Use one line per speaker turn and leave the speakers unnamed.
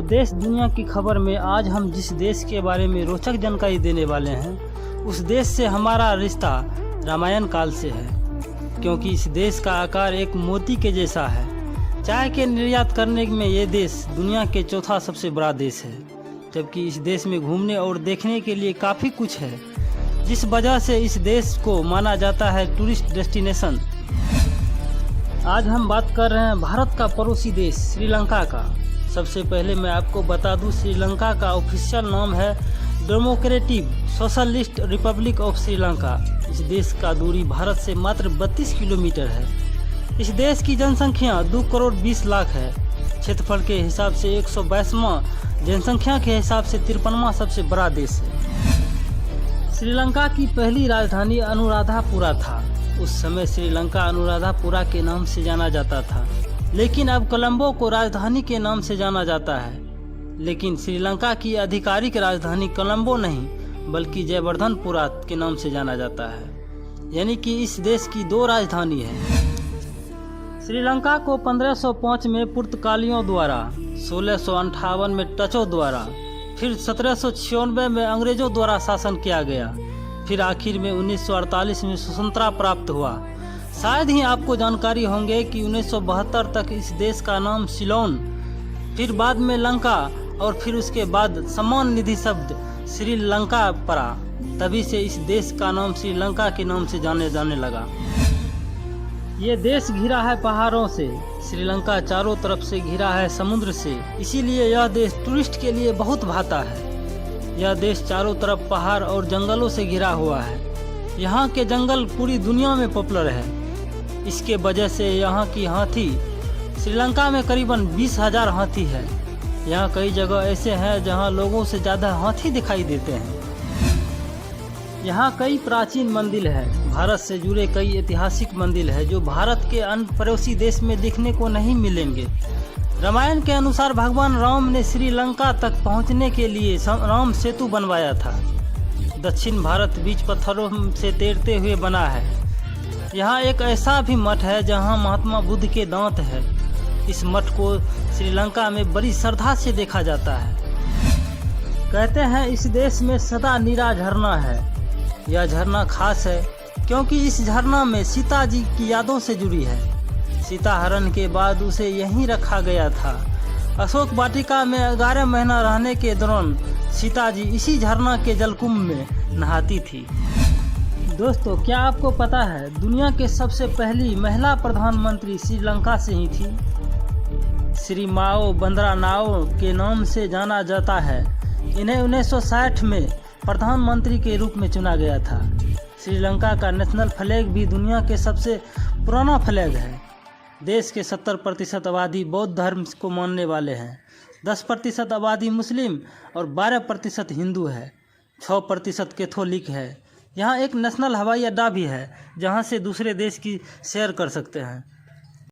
देश दुनिया की खबर में आज हम जिस देश के बारे में रोचक जानकारी देने वाले हैं, उस देश से हमारा रिश्ता रामायण काल से है, क्योंकि इस देश का आकार एक मोती के जैसा है। चाय के निर्यात करने में ये देश दुनिया के चौथा सबसे बड़ा देश है, जबकि इस देश में घूमने और देखने के लिए काफ़ी कुछ है, जिस वजह से इस देश को माना जाता है टूरिस्ट डेस्टिनेशन। आज हम बात कर रहे हैं भारत का पड़ोसी देश श्रीलंका का। सबसे पहले मैं आपको बता दूं, श्रीलंका का ऑफिशियल नाम है democratic socialist Republic of Sri Lanka. इस देश का दूरी भारत से मात्र 32 किलोमीटर है। इस देश की जनसंख्या 2 करोड़ 20 लाख है। क्षेत्रफल के हिसाब से 122वां, जनसंख्या के हिसाब से 53वां सबसे बड़ा देश है। श्रीलंका की पहली राजधानी अनुराधापुरा था। उस समय श्रीलंका अनुराधापुरा के नाम से जाना जाता था, लेकिन अब कोलंबो को राजधानी के नाम से जाना जाता है। लेकिन श्रीलंका की आधिकारिक राजधानी कोलंबो नहीं, बल्कि जयवर्धनपुरा के नाम से जाना जाता है, यानी कि इस देश की 2 राजधानी है। श्रीलंका को 1505 में पुर्तगालियों द्वारा, 1658 में डचों द्वारा, फिर 1796 में अंग्रेजों द्वारा शासन किया गया। फिर आखिर में 1948 में स्वतंत्रता प्राप्त हुआ। शायद ही आपको जानकारी होंगे कि 1972 तक इस देश का नाम सिलोन, फिर बाद में लंका और फिर उसके बाद सम्मान निधि शब्द श्रीलंका पड़ा। तभी से इस देश का नाम श्रीलंका के नाम से जाने लगा। ये देश घिरा है पहाड़ों से। श्रीलंका चारों तरफ से घिरा है समुद्र से, इसीलिए यह देश टूरिस्ट के लिए बहुत भाता है। यह देश चारों तरफ पहाड़ और जंगलों से घिरा हुआ है। यहाँ के जंगल पूरी दुनिया में पॉपुलर है। इसके वजह से यहाँ की हाथी, श्रीलंका में करीबन 20,000 हाथी है। यहाँ कई जगह ऐसे हैं जहाँ लोगों से ज़्यादा हाथी दिखाई देते हैं। यहाँ कई प्राचीन मंदिर है। भारत से जुड़े कई ऐतिहासिक मंदिर है जो भारत के अन्य पड़ोसी देश में देखने को नहीं मिलेंगे। रामायण के अनुसार भगवान राम ने श्रीलंका तक पहुंचने के लिए राम सेतु बनवाया था। दक्षिण भारत बीच पत्थरों से तैरते हुए बना है। यहाँ एक ऐसा भी मठ है जहाँ महात्मा बुद्ध के दांत है। इस मठ को श्रीलंका में बड़ी श्रद्धा से देखा जाता है। कहते हैं इस देश में सदा नीरा झरना है। यह झरना खास है क्योंकि इस झरना में सीता जी की यादों से जुड़ी है। सीता हरण के बाद उसे यहीं रखा गया था। अशोक वाटिका में 11 महीना रहने के दौरान सीता जी इसी झरना के जलकुंभ में नहाती थी। दोस्तों, क्या आपको पता है दुनिया के सबसे पहली महिला प्रधानमंत्री श्रीलंका से ही थी। श्री माओ बंद्रानाओ के नाम से जाना जाता है। इन्हें 1960 में प्रधानमंत्री के रूप में चुना गया था। श्रीलंका का नेशनल फ्लैग भी दुनिया के सबसे पुराना फ्लैग है। देश के 70% आबादी बौद्ध धर्म को मानने वाले हैं। 10% आबादी मुस्लिम और 12% हिंदू है। 6% कैथोलिक है। यहाँ एक नेशनल हवाई अड्डा भी है, जहाँ से दूसरे देश की सैर कर सकते हैं।